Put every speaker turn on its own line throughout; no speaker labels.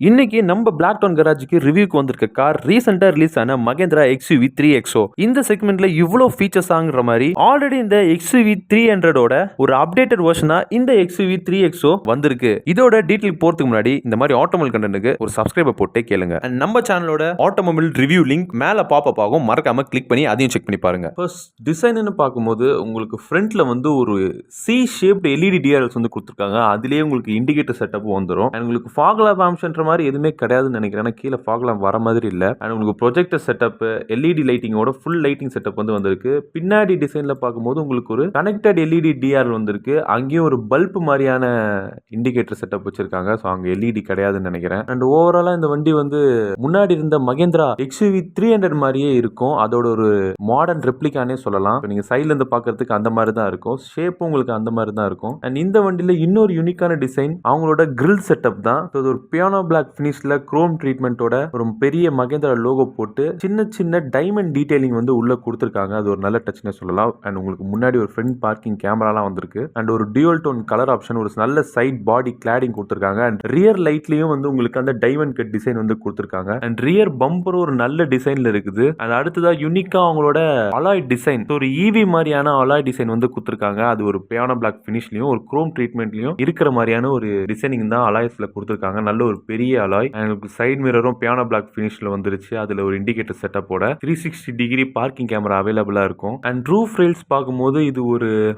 இன்னைக்கு நம்ம black down கராஜுக்கு ரிவ்யூக்கு வந்திருக்க கார் ரீசெண்டா ரிலீஸ் ஆன மகேந்திரா XUV 3XO. இந்த செக்மெண்ட்ல இவ்வளோ ஃபீச்சர்ஸ் ஆகுற மாதிரி ஆல்ரெடி இந்த XUV 300ஓட ஒரு அப்டேட்டட் வெர்ஷனா இந்த XUV 3XO வந்திருக்கு. இதோட டீடைல் போறதுக்கு முன்னாடி இந்த மாதிரி ஆட்டோமொபைல் கண்டென்ட்க்கு ஒரு சப்ஸ்கிரைபர் போட்டு கேளுங்க. And நம்ம சேனலோட ஆட்டோமொபைல் ரிவ்யூ லிங்க் மேல பாப்பப் ஆகும், மறக்காம கிளிக் பண்ணி அதையும் செக் பண்ணி பாருங்க. ஃபர்ஸ்ட் டிசைன்னு பார்க்கும்போது உங்களுக்கு ஃப்ரண்ட்ல வந்து ஒரு சி ஷேப்டு LED DRLs வந்து கொடுத்துருக்காங்க. அதுலயே உங்களுக்கு இண்டிகேட்டர் செட்டப் வந்துடும். அண்ட் உங்களுக்கு ஃபாக் லேம்ப் ஆப்ஷன் மாதிரி எதுவுமே கிடையாதுன்னு நினைக்கிறேன். கீழே ஃபாக் லேம்ப் வர மாதிரி இல்லை. அண்ட் உங்களுக்கு ப்ரொஜெக்டர் செட்டப், LED லைட்டிங்கோட ஃபுல் லைட்டிங் செட்டப் வந்து வந்திருக்கு. பின்னாடி டிசைன்ல பார்க்கும்போது உங்களுக்கு ஒரு கனெக்டட் LED DRL வந்திருக்கு. அங்கேயும் ஒரு பல்ப் மாதிரியான இண்டிகேட்டர் செட்டப் வச்சிருக்காங்க. ஸோ அங்கே LED கிடையாதுன்னு நினைக்கிறேன். அண்ட் ஓவராலா இந்த வண்டி வந்து முன்னாடி இருந்த மகேந்திரா XUV 300 மாதிரியே இருக்கும். அதோட ஒரு மாடர்ன் ரெப்ளிகானே சொல்லலாம். நீங்க சைட்ல இருந்து பார்க்கறதுக்கு அந்த மாதிரி தான் இருக்கும். ஷேப்பும் உங்களுக்கு அந்த மாதிரி தான் இருக்கும். அண்ட் இந்த வண்டியில இன்னொரு யூனிக்கான டிசைன் அவங்களோட கிரில் செட்டப் தான். இது ஒரு பியானோ பிளாக் ஃபினிஷ்ல குரோம் ட்ரீட்மெண்ட்டோட ஒரு பெரிய மகேந்திரா லோகோ போட்டு சின்ன சின்ன டைமண்ட் டீடைலிங் வந்து உள்ள கொடுத்துருக்காங்க. அது ஒரு நல்ல டச்னே சொல்லலாம். அண்ட் உங்களுக்கு முன்னாடி ஒரு ஃப்ரண்ட் பார்க்கிங் கேமராலாம் வந்திருக்கு. அண்ட் ஒரு டியூல் டோன் கலர் ஆப்ஷன், ஒரு நல்ல சைட் பாடி கிளாடிங் கொடுத்துருக்காங்க. அண்ட் ரியர் லைட்லயும் வந்து உங்களுக்கு அந்த டைமண்ட் கட் டிசைன் வந்து கொடுத்துருக்காங்க. அண்ட் ரியர் பம்பரும் ஒரு நல்ல டிசைன்ல இருக்குது. அண்ட் அடுத்ததா யூனிக்கா அவங்களோட அலாய் டிசைன், ஒரு EV மாதிரியான அலாய் டிசைன் வந்து கொடுத்துருக்காங்க. அது ஒரு பியானோ பிளாக் ஃபினிஷ்லயும் ஒரு குரோம் ட்ரீட்மெண்ட்லயும் இருக்கிற மாதிரியான ஒரு டிசைனிங் தான் அலாய்ஸ்ல கொடுத்துருக்காங்க. நல்ல ஒரு பெரிய அலாய். அண்ட் சைட் மிரரும் பியானோ பிளாக் ஃபினிஷ்ல வந்துருச்சு. அதுல ஒரு இண்டிகேட்டர் செட்டப்போட 360 டிகிரி பார்க்கிங் கேமரா அவைலபிளா இருக்கும். அண்ட் ரூஃப் ரெயில்ஸ் பார்க்கும்போது இது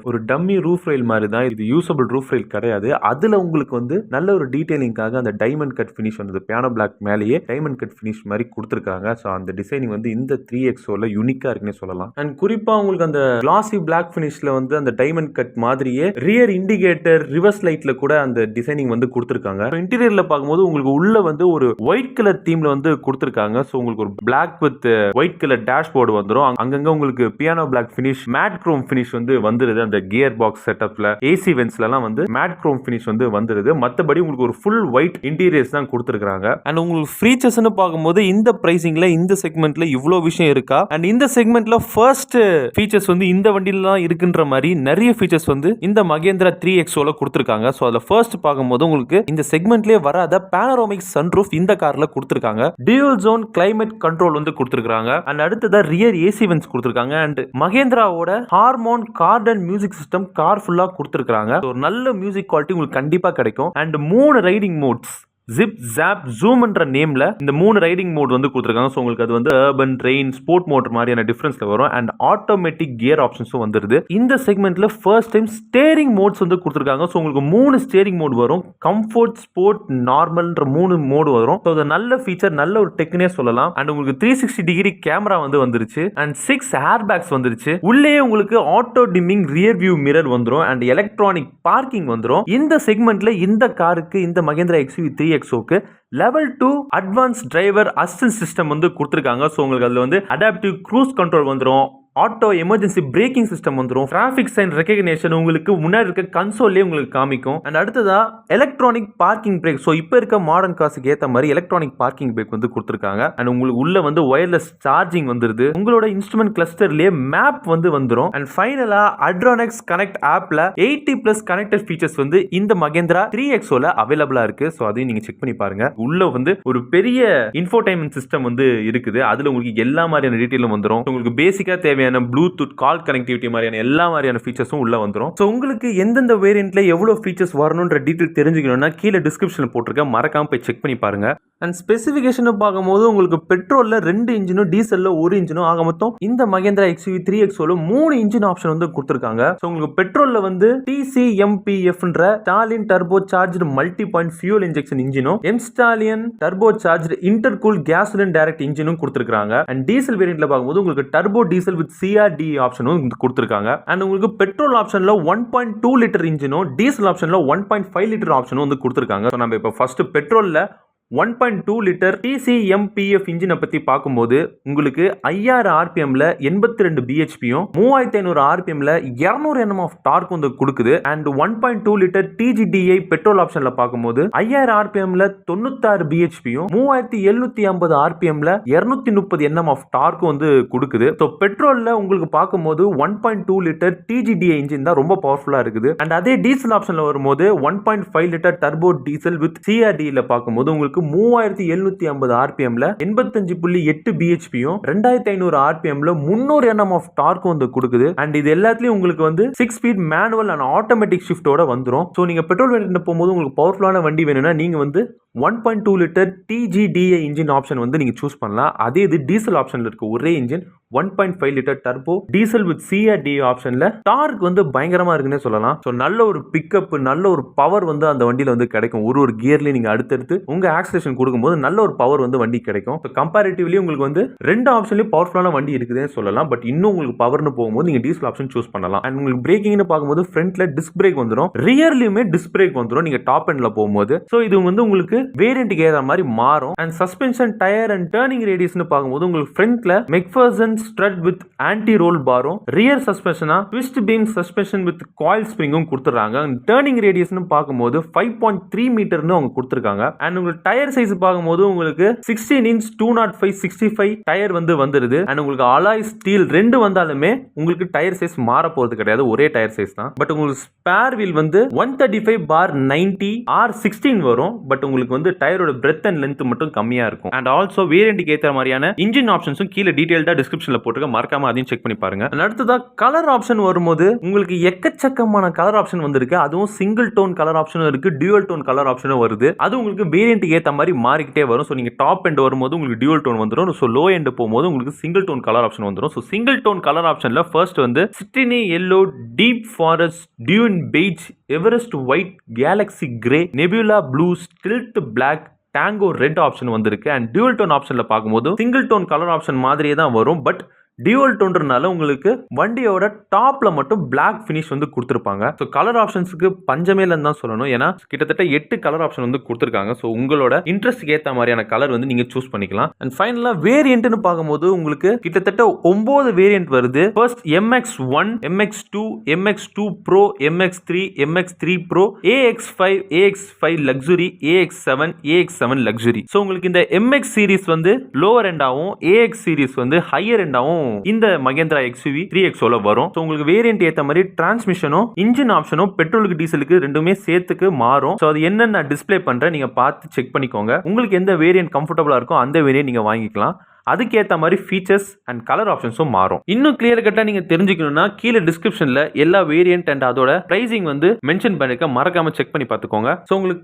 ஒரு டம்மி ரூஃப் ரெயில் மாதிரி தான். இது யூசபிள் ரூஃப் ரெயில் கிடையாது. அதுல உங்களுக்கு வந்து நல்ல ஒரு டீடைலிங்காக அந்த டைமண்ட் கட் ஃபினிஷ் வந்து பியானோ பிளாக் மேலேயே டைமண்ட் கட் ஃபினிஷ் மாதிரி கொடுத்துருக்காங்க. ஸோ அந்த டிசைனிங் வந்து இந்த 3XOல யூனிக்கா இருக்குன்னு சொல்லலாம். அண்ட் குறிப்பா உங்களுக்கு அந்த கிளாசி பிளாக் ஃபினிஷ்ல வந்து அந்த டைமண்ட் கட் மாதிரியே ரியர் இண்டிகேட்டர், ரிவர்ஸ் லைட்ல கூட அந்த டிசைனிங் வந்து கொடுத்துருக்காங்க. இன்டீரியர்ல பார்க்கும்போது உங்களுக்கு உள்ள வந்து ஒரு ஒயிட் கலர் தீம்ல வந்து கொடுத்துருக்காங்க. ஸோ உங்களுக்கு ஒரு black with white colour dashboard வந்துடும். அங்கங்க உங்களுக்கு piano black finish, matte chrome finish வந்து வந்துருது. அந்த கியர் பாக்ஸ் செட்டப்ல, AC வென்ட்ஸ்ல எல்லாம் வந்து மேட் குரோம் ஃபினிஷ் வந்து வந்துருது. மற்றபடி உங்களுக்கு ஒரு ஃபுல் ஒயிட் இன்டீரியர்ஸ் தான் கொடுத்துருக்காங்க. அண்ட் உங்களுக்கு ஃபீச்சர்ஸ்னு பார்க்கும்போது இந்த பிரைசிங்ல இந்த செக்மெண்ட்ல இவ்வளோ விஷயம் இருக்கா? அண்ட் இந்த செக்மெண்ட்ல ஃபர்ஸ்ட் ஃபீச்சர்ஸ் வந்து இந்த வண்டியில தான் இருக்குன்ற மாதிரி நிறைய ஃபீச்சர்ஸ் வந்து இந்த மகேந்திரா 3XOல கொடுத்துருக்காங்க. ஸோ அதில் ஃபர்ஸ்ட் பார்க்கும்போது உங்களுக்கு இந்த செக்மெண்ட்லேயே வராத பேனரோமிக் சன்ரூஃப் இந்த கார்ல கொடுத்திருக்காங்க. டியூல் ஜோன் கிளைமேட் கண்ட்ரோல் வந்து கொடுத்திருக்காங்க. அண்ட் அடுத்ததா ரியர் AC வென்ட்ஸ் கொடுத்திருக்காங்க. அண்ட் மகேந்திராவோட Harman Kardon music system car ஃபுல்லா கொடுத்திருக்காங்க. ஒரு நல்ல மியூசிக் குவாலிட்டி உங்களுக்கு கண்டிப்பா கிடைக்கும். And 3 riding modes, zip, zap, zoom என்ற நேம்ல இந்த 3 ரைடிங் மோட் வந்து கொடுத்துருக்காங்க. ஸோ உங்களுக்கு அது வந்து அர்பன், ரெயின், ஸ்போர்ட் மோட்டர் மாதிரியான டிஃபரன்ஸ்ல வரும். அண்ட் ஆட்டோமேட்டிக் கியர் ஆப்ஷன்ஸும் வந்துருது. இந்த செக்மெண்ட்ல ஃபர்ஸ்ட் டைம் ஸ்டேரிங் மோட்ஸ் வந்து கொடுத்துருக்காங்க. ஸோ உங்களுக்கு 3 ஸ்டேரிங் மோட் வரும். கம்ஃபர்ட், ஸ்போர்ட், நார்மல்ன்ற 3 மோடு வரும். ஸோ அது நல்ல ஃபீச்சர், நல்ல ஒரு டெக்னே சொல்லலாம். அண்ட் உங்களுக்கு 360 டிகிரி கேமரா வந்து வந்துருச்சு. அண்ட் 6 ஏர் பேக்ஸ் வந்துருச்சு. உள்ளே உங்களுக்கு auto dimming rear view mirror வந்துரும். அண்ட் எலக்ட்ரானிக் பார்க்கிங் வந்துரும். இந்த செக்மெண்ட்ல இந்த காருக்கு, இந்த மகேந்திரா XUV 3XOக்கு level 2 advance driver assistant system வந்து கொடுத்துருக்காங்க. ஸோ உங்களுக்கு அதுல வந்து அடாப்டிவ் க்ரூஸ் கண்ட்ரோல் வந்துடும். ஆட்டோ எமர்ஜென்சி பிரேக்கிங் சிஸ்டம் வந்துடும். டிராஃபிக் சைன் ரெகக்னிஷன் உங்களுக்கு முன்னாடி இருக்க கன்சோல்லே உங்களுக்கு காமிக்கும். அண்ட் அடுத்ததா எலக்ட்ரானிக் பார்க்கிங் பிரேக். ஸோ இப்போ இருக்க மாடர்ன் காசுக்கு ஏற்ற மாதிரி எலக்ட்ரானிக் பார்க்கிங் பிரேக் வந்து கொடுத்துருக்காங்க. அண்ட் உங்களுக்கு உள்ள வந்து ஒயர்லெஸ் சார்ஜிங் வந்துருது. உங்களோட இன்ஸ்ட்ருமெண்ட் கிளஸ்டர்லேயே மேப் வந்து வந்துடும். அண்ட் ஃபைனலா அட்ரானெக்ஸ் கனெக்ட் ஆப்ல 80+ கனெக்டட் ஃபீச்சர்ஸ் வந்து இந்த மகேந்திரா 3XOல அவைலபிளா இருக்கு. ஸோ அதையும் நீங்க செக் பண்ணி பாருங்க. உள்ள வந்து ஒரு பெரிய இன்ஃபோடைன்மெண்ட் சிஸ்டம் வந்து இருக்குது. அதுல உங்களுக்கு எல்லா மாதிரியான டீடைலும் வந்துடும். உங்களுக்கு பேசிக்கா தேவையான ப்ளூடூத் கால் கனெக்டிவிட்டி மாதிரியான எல்லா மாதிரியான ஃபீச்சர்ஸும் உள்ள வந்துடும். ஸோ உங்களுக்கு எந்தெந்த வேரியன்ட்ல எவ்வளவு ஃபீச்சர்ஸ் வரணும்ன்ற டீடைல் தெரிஞ்சுக்கணும்னா கீழே டிஸ்கிரிப்ஷன்ல போட்டிருக்கேன், மறக்காம போய் செக் பண்ணி பாருங்க. அண்ட் ஸ்பெசிஃபிகேஷன் பார்க்கும்போது உங்களுக்கு பெட்ரோல்ல 2 இன்ஜினும், டீசல்ல 1 இன்ஜினும், ஆக மொத்தம் இந்த மகேந்திரா XUV 3XOல 3 இன்ஜின் ஆப்ஷன் வந்து கொடுத்துருக்காங்க. ஸோ உங்களுக்கு பெட்ரோல்ல வந்து TCMPFன்ற Stallion turbo charged multi point fuel injection இன்ஜினும், mStallion turbo charged intercool gasoline direct இன்ஜினும் கொடுத்துருக்காங்க. அண்ட் டீசல் வேரியன்ட்ல பார்க்கும்போது உங்களுக்கு டர்போ டீசல் வித் CRD ஆப்ஷனும் கொடுத்துருக்காங்க. அண்ட் உங்களுக்கு பெட்ரோல் ஆப்ஷன்ல 1.2 லிட்டர் இன்ஜினும், டீசல் ஆப்ஷன்ல 1.5 லிட்டர் ஆப்ஷனும் வந்து கொடுத்துருக்காங்க. நம்ம இப்போ ஃபர்ஸ்ட் பெட்ரோல்ல 1.2 லிட்டர் TCMPF இன்ஜினை பத்தி பார்க்கும்போது உங்களுக்கு 5000 RPMல 82 BHPயும் 3500 RPMல 200 Nm ஆஃப் டார்க் வந்து கொடுக்குது. அண்ட் 1.2 லிட்டர் TGDI பெட்ரோல் ஆப்ஷன்ல பார்க்கும்போது 5000 RPMல 96 BHPயும் 3750 RPMல 230 Nm ஆஃப் டார்க் வந்து கொடுக்குது. ஸோ பெட்ரோல்ல உங்களுக்கு பார்க்கும்போது 1.2 லிட்டர் TGDI இன்ஜின் தான் ரொம்ப பவர்ஃபுல்லா இருக்குது. அண்ட் அதே டீசல் ஆப்ஷன்ல வரும்போது 1.5 லிட்டர் டர்போ டீசல் வித் CRDல பார்க்கும்போது உங்களுக்கு உங்களுக்கு 3750 ஆர்பிஎம்ல 85.8 பிஹெச்பியும் 2500 ஆர்பிஎம்ல 300 Nm ஆஃப் டார்க் வந்து கொடுக்குது. அண்ட் இது எல்லாத்துலயும் உங்களுக்கு வந்து 6 ஸ்பீட் மேனுவல் அண்ட் ஆட்டோமேட்டிக் ஷிஃப்டோட வந்துரும். சோ நீங்க பெட்ரோல் வேரியன்ட் போகும்போது உங்களுக்கு பவர்ஃபுல்லான வண்டி வேணும்னா நீங்க வந்து 1.2 லிட்டர் TGDA இன்ஜின் ஆப்ஷன் வந்து நீங்க சூஸ் பண்ணலாம். அதே இது டீசல் ஆப்ஷன்ல இருக்கு ஒரே engine 1.5 litre turbo diesel with CRDA ஆப்ஷன்ல டார்க் வந்து பயங்கரமா இருக்குன்னு சொல்லலாம். சோ நல்ல ஒரு பிக்கப், நல்ல ஒரு பவர் வந்து அந்த வண்டியில வந்து கிடைக்கும். ஒரு கியர்ல நீங்க அடுத்தடுத்து உங்க ஆக்சிலரேஷன் கொடுக்கும்போது நல்ல ஒரு பவர் வந்து வண்டி கிடைக்கும். கம்பேரிட்டிவ்லி உங்களுக்கு வந்து ரெண்டு ஆப்ஷன்லயும் பவர்ஃபுல்லான வண்டி இருக்குதுன்னு சொல்லலாம். பட் இன்னும் உங்களுக்கு பவர்னு போகும்போது நீங்க டீசல் ஆப்ஷன் சூஸ் பண்ணலாம். அண்ட் உங்களுக்கு பிரேக்கிங்னு பார்க்கும்போது ஃப்ரண்ட்ல டிஸ்க் பிரேக் வந்துடும், ரியர்லயுமே டிஸ்க் பிரேக் வந்துடும் நீங்க டாப் எண்ட்ல போகும்போது. சோ இது வந்து உங்களுக்கு வேரியன்ட்க்கு ஏற்ற மாதிரி மாறும். And suspension, tyre and turning ரேடியஸ்னு பார்க்கும்போது உங்களுக்கு ஃப்ரண்ட்ல McPherson strut with anti roll பாரும், ரியர் சஸ்பென்ஷனா twist beam suspension with coil ஸ்ப்ரிங்கும் கொடுத்துறாங்க. டர்னிங் ரேடியஸ்னு பார்க்கும்போது 5.3 மீட்டர்னு அவங்க கொடுத்துருக்காங்க. அண்ட் உங்களுக்கு டயர் சைஸ் பார்க்கும்போது உங்களுக்கு 16 இன்ச் 205/65 டயர் வந்து வந்துருது. அண்ட் உங்களுக்கு அலாய் ஸ்டீல் ரெண்டு வந்தாலுமே உங்களுக்கு டயர் சைஸ் மாற போறது கிடையாது, ஒரே டயர் சைஸ் தான். பட் உங்களுக்கு ஸ்பேர் வீல் வந்து 135/90 R16 வரும். பட் உங்களுக்கு வந்து டயரோட பிரெத் அண்ட் லென்த் மட்டும் கம்மியா இருக்கும். அண்ட் ஆல்சோ வேரியன்ட்க்கு ஏற்ற மாதிரியான இன்ஜின் ஆப்ஷன்ஸும் கீழே டீடைல்டா டிஸ்கிரிப்ஷன்ல போட்டுருக்க, மறக்காம அதையும் செக் பண்ணி பாருங்க. அடுத்ததா கலர் ஆப்ஷன் வரும்போது உங்களுக்கு எக்கச்சக்கமான கலர் ஆப்ஷன் வந்திருக்கு. அதுவும் சிங்கிள் டோன் கலர் ஆப்ஷனும் இருக்கு, டியூவல் டோன் கலர் ஆப்ஷனும் வருது. அது உங்களுக்கு வேரியன்ட்க்கு ஏற்ற மாதிரி மாறிக்கிட்டே வரும். ஸோ நீங்க டாப் எண்ட் வரும்போது உங்களுக்கு டியூவல் டோன் வந்துடும். ஸோ லோ எண்ட் போகும்போது உங்களுக்கு சிங்கிள் டோன் கலர் ஆப்ஷன் வந்துடும். ஸோ சிங்கிள் டோன் கலர் ஆப்ஷன்ல ஃபர்ஸ்ட் வந்து citrine yellow, deep forest, dune beige, Everest white, galaxy grey, nebula blue, stealth black, tango red option வந்திருக்கு. And dual tone ஆப்ஷன்ல பார்க்கும்போது single tone colour option மாதிரியே தான் வரும். But dual டோன்றனால உங்களுக்கு வண்டியோட டாப்ல மட்டும் பிளாக் ஃபினிஷ் வந்து கொடுத்துருப்பாங்க. ஸோ கலர் ஆப்ஷன்ஸ்க்கு பஞ்சமே இல்லைன்னு தான் சொல்லணும். ஏன்னா கிட்டத்தட்ட 8 கலர் ஆப்ஷன் வந்து கொடுத்துருக்காங்க. ஸோ உங்களோட இன்ட்ரெஸ்ட்க்கு ஏற்ற மாதிரியான கலர் வந்து நீங்க சூஸ் பண்ணிக்கலாம். அண்ட் ஃபைனலா வேரியன்ட்னு பார்க்கும்போது உங்களுக்கு கிட்டத்தட்ட 9 வேரியன்ட் வருது. First MX1, MX2, MX2 Pro, MX3, MX3 Pro, AX5, AX5 Luxury, AX7, AX7 Luxury. So உங்களுக்கு இந்த MX சீரிஸ் வந்து லோவர் எண்டாவும், AX சீரிஸ் வந்து ஹையர் எண்டாவும் இந்த மகேந்திரா XUV 3XO வரும். சோ உங்களுக்கு வேரியன்ட் ஏத்த மாதிரி டிரான்ஸ்மிஷனும் இன்ஜின் ஆப்ஷனும் பெட்ரோலுக்கு டீசலுக்கு ரெண்டுமே சேர்த்துக்கு மாறும். சோ அது என்னன்னு நான் டிஸ்ப்ளே பண்றேன், நீங்க பார்த்து செக் பண்ணிக்கோங்க. உங்களுக்கு எந்த வேரியன்ட் கம்ஃபர்டபுளா இருக்கோ அந்த வேரியன்ட் நீங்க வாங்கிக்கலாம். அதுக்கேற்ற மாதிரி ஃபீச்சர்ஸ் அண்ட் கலர் ஆப்ஷன்ஸும் மாறும். இன்னும் கிளியர் கட்டா நீங்க தெரிஞ்சுக்கணும்னா கீழே டிஸ்கிரிப்ஷன்ல எல்லா வேரியன்ட் அண்ட் அதோட பிரைசிங் வந்து மென்ஷன் பண்ணிருக்க, மறக்காம செக் பண்ணி பார்த்துக்கோங்க. ஸோ உங்களுக்கு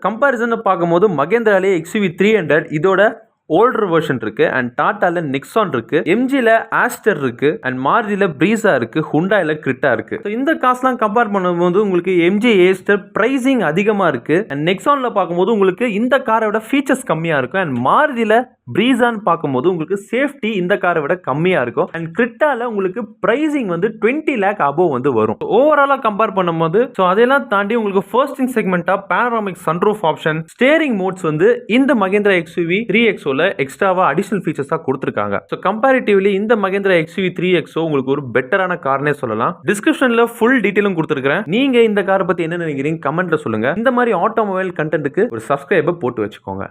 கம்பேரிசன் பார்க்கும்போது மகேந்திராலே XUV 300 இதோட ஓல்டர் வெர்ஷன் இருக்கு. அண்ட் டாட்டால நெக்ஸான் இருக்கு, எம்ஜில ஆஸ்டர் இருக்கு, அண்ட் மாருதில பிரீசா இருக்கு, ஹுண்டாயில கிரிட்டா இருக்கு. இந்த காஸ்ட்லாம் கம்பேர் பண்ணும்போது உங்களுக்கு எம்ஜி ஏஸ்டர் பிரைசிங் அதிகமா இருக்கு. அண்ட் நெக்ஸான்ல பார்க்கும்போது உங்களுக்கு இந்த காரை விட ஃபீச்சர்ஸ் கம்மியா இருக்கும். அண்ட் மாருதில பிரீசான்னு பார்க்கும்போது உங்களுக்கு சேஃப்டி இந்த காரை விட கம்மியா இருக்கும். அண்ட் கிரிட்டால உங்களுக்கு பிரைசிங் வந்து 20 lakh அபோவ் வந்து வரும். ஓவராலா கம்பேர் பண்ணும்போது ஸோ அதெல்லாம் தாண்டி உங்களுக்கு ஃபர்ஸ்ட் இன் செக்மெண்டா panoramic sunroof option, steering modes வந்து இந்த மகேந்திரா XUV 3XO எக்ஸ்ட்ராவா அடிஷனல் ஃபீச்சர்ஸா கொடுத்திருக்காங்க. சோ கம்பேரிட்டிவ்லி இந்த மகேந்திரா XUV 3XO உங்களுக்கு ஒரு பெட்டரான கார்னே சொல்லலாம். டிஸ்கிரிப்ஷன்ல ஃபுல் டீடைலும் கொடுத்திருக்கேன். நீங்க இந்த காரை பத்தி என்ன நினைக்கிறீங்க கமெண்ட்ல சொல்லுங்க. இந்த மாதிரி ஆட்டோமொபைல் கண்டென்ட்க்கு ஒரு சப்ஸ்கிரைபர் போட்டு வச்சுக்கோங்க.